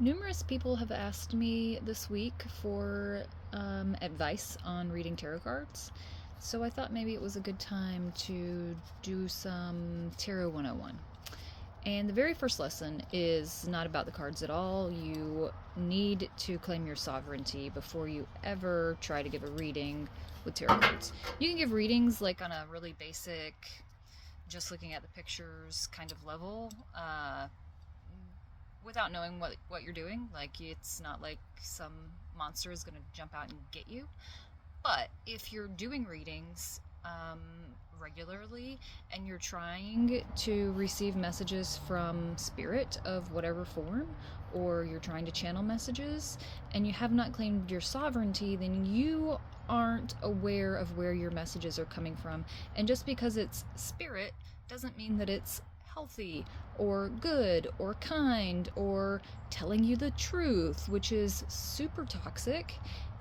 Numerous people have asked me this week for advice on reading tarot cards, so I thought maybe it was a good time to do some Tarot 101. And the very first lesson is not about the cards at all. You need to claim your sovereignty before you ever try to give a reading with tarot cards. You can give readings like on a really basic, just looking at the pictures kind of level. Without knowing what you're doing. Like, it's not like some monster is going to jump out and get you. But if you're doing readings regularly and you're trying to receive messages from spirit of whatever form, or you're trying to channel messages and you have not claimed your sovereignty, then you aren't aware of where your messages are coming from. And just because it's spirit doesn't mean that it's healthy or good or kind or telling you the truth, which is super toxic.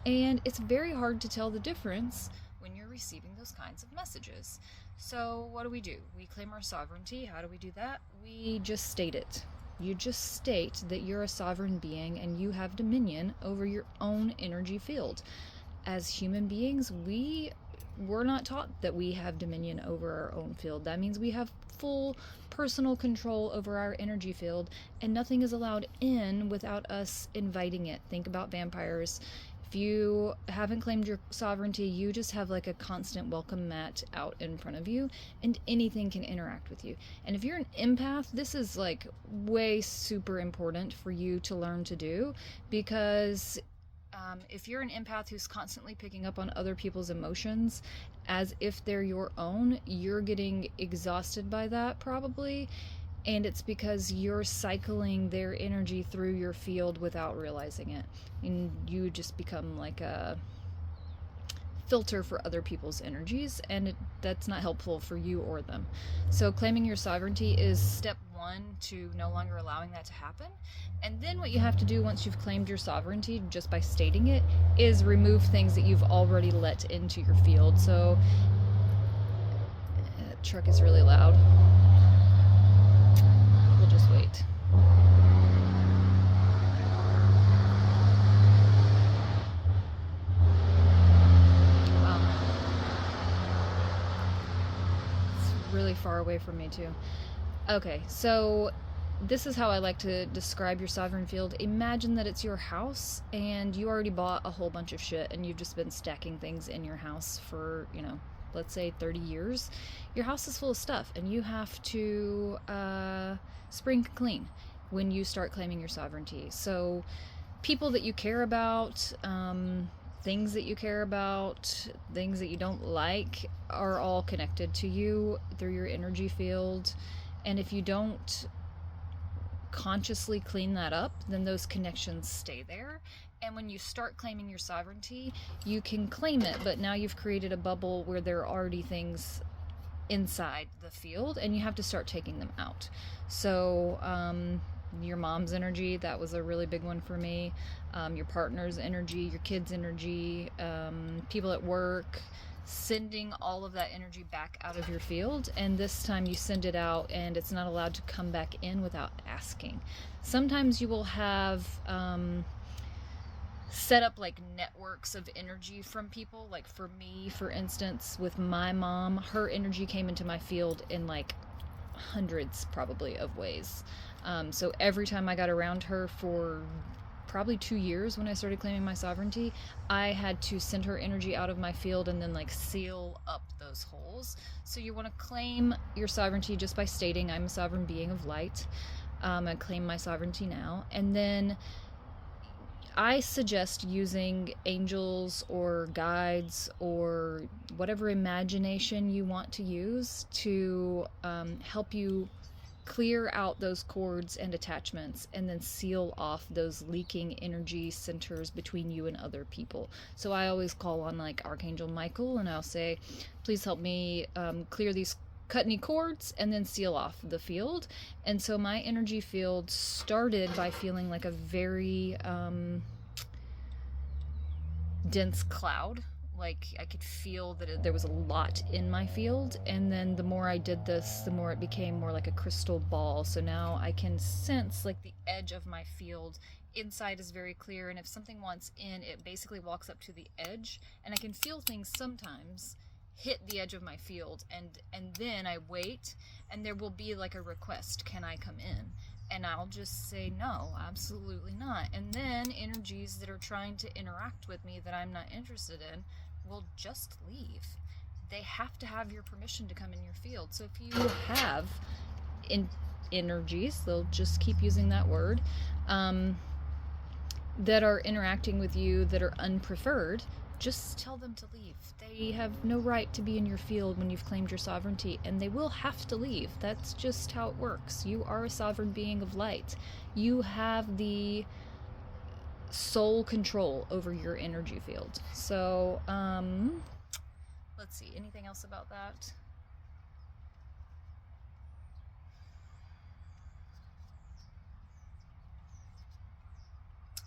And it's very hard to tell the difference when you're receiving those kinds of messages. So what do? We claim our sovereignty. How do we do that? We just state it. You just state that you're a sovereign being and you have dominion over your own energy field. As human beings, we're not taught that we have dominion over our own field. That means we have full personal control over our energy field, and nothing is allowed in without us inviting it. Think about vampires. If you haven't claimed your sovereignty, you just have like a constant welcome mat out in front of you, and anything can interact with you. And if you're an empath, this is like way super important for you to learn to do, because if you're an empath who's constantly picking up on other people's emotions as if they're your own, you're getting exhausted by that probably, and it's because you're cycling their energy through your field without realizing it, and you just become like a filter for other people's energies, and that's not helpful for you or them. So claiming your sovereignty is step one to no longer allowing that to happen. And then what you have to do once you've claimed your sovereignty, just by stating it, is remove things that you've already let into your field. So that truck is really loud. We'll just wait. Really far away from me too. Okay, so this is how I like to describe your sovereign field. Imagine that it's your house and you already bought a whole bunch of shit and you've just been stacking things in your house for, let's say 30 years. Your house is full of stuff and you have to spring clean when you start claiming your sovereignty. So people that you care about, things that you care about, things that you don't like, are all connected to you through your energy field. And if you don't consciously clean that up, then those connections stay there. And when you start claiming your sovereignty, you can claim it, but now you've created a bubble where there are already things inside the field and you have to start taking them out. So your mom's energy, that was a really big one for me. Your partner's energy, your kids' energy, people at work, sending all of that energy back out of your field. And this time you send it out and it's not allowed to come back in without asking. Sometimes you will have set up like networks of energy from people. Like for me, for instance, with my mom, her energy came into my field in like hundreds probably of ways. So every time I got around her for probably 2 years when I started claiming my sovereignty, I had to send her energy out of my field and then like seal up those holes. So you want to claim your sovereignty just by stating, I'm a sovereign being of light. I claim my sovereignty now. And then I suggest using angels or guides or whatever imagination you want to use to help you clear out those cords and attachments and then seal off those leaking energy centers between you and other people. So I always call on like Archangel Michael and I'll say, please help me clear these cut any cords and then seal off the field. And so my energy field started by feeling like a very dense cloud. Like I could feel that there was a lot in my field, and then the more I did this, the more it became more like a crystal ball. So now I can sense like the edge of my field inside is very clear, and if something wants in, it basically walks up to the edge, and I can feel things sometimes hit the edge of my field, and then I wait, and there will be like a request, can I come in? And I'll just say no, absolutely not. And then energies that are trying to interact with me that I'm not interested in will just leave. They have to have your permission to come in your field. So if you have energies, they'll just keep using that word, that are interacting with you that are unpreferred, just tell them to leave. They have no right to be in your field when you've claimed your sovereignty, and they will have to leave. That's just how it works. You are a sovereign being of light. You have the sole control over your energy field. So, let's see, anything else about that?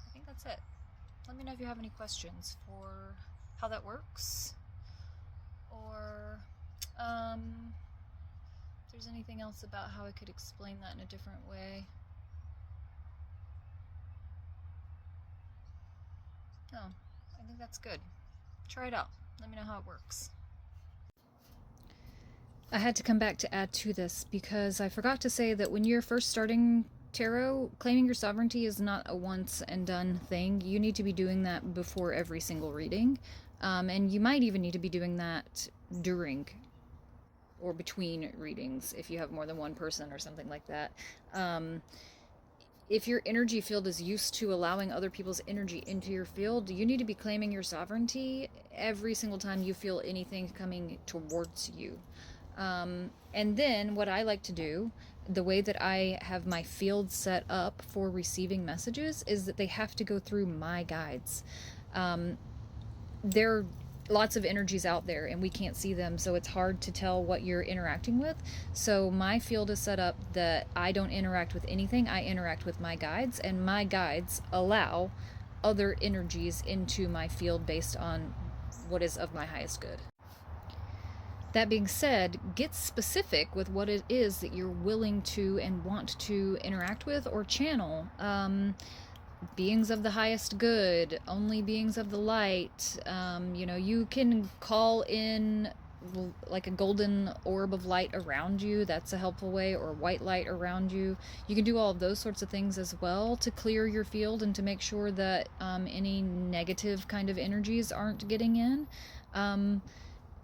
I think that's it. Let me know if you have any questions for how that works, or if there's anything else about how I could explain that in a different way. No, I think that's good. Try it out. Let me know how it works. I had to come back to add to this because I forgot to say that when you're first starting tarot, claiming your sovereignty is not a once and done thing. You need to be doing that before every single reading. And you might even need to be doing that during or between readings if you have more than one person or something like that. If your energy field is used to allowing other people's energy into your field, you need to be claiming your sovereignty every single time you feel anything coming towards you. And then what I like to do, the way that I have my field set up for receiving messages, is that they have to go through my guides. There are lots of energies out there and we can't see them, so it's hard to tell what you're interacting with. So my field is set up that I don't interact with anything. I interact with my guides, and my guides allow other energies into my field based on what is of my highest good. That being said, get specific with what it is that you're willing to and want to interact with or channel. Beings of the highest good, only beings of the light. You can call in like a golden orb of light around you. That's a helpful way, or white light around you. You can do all of those sorts of things as well to clear your field and to make sure that any negative kind of energies aren't getting in.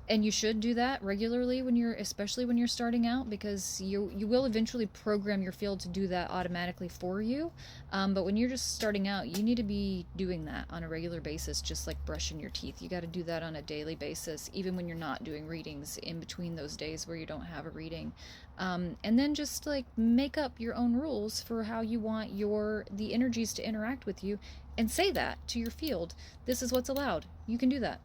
And you should do that regularly especially when you're starting out, because you will eventually program your field to do that automatically for you. But when you're just starting out, you need to be doing that on a regular basis, just like brushing your teeth. You got to do that on a daily basis, even when you're not doing readings, in between those days where you don't have a reading. And then just like make up your own rules for how you want the energies to interact with you, and say that to your field. This is what's allowed. You can do that.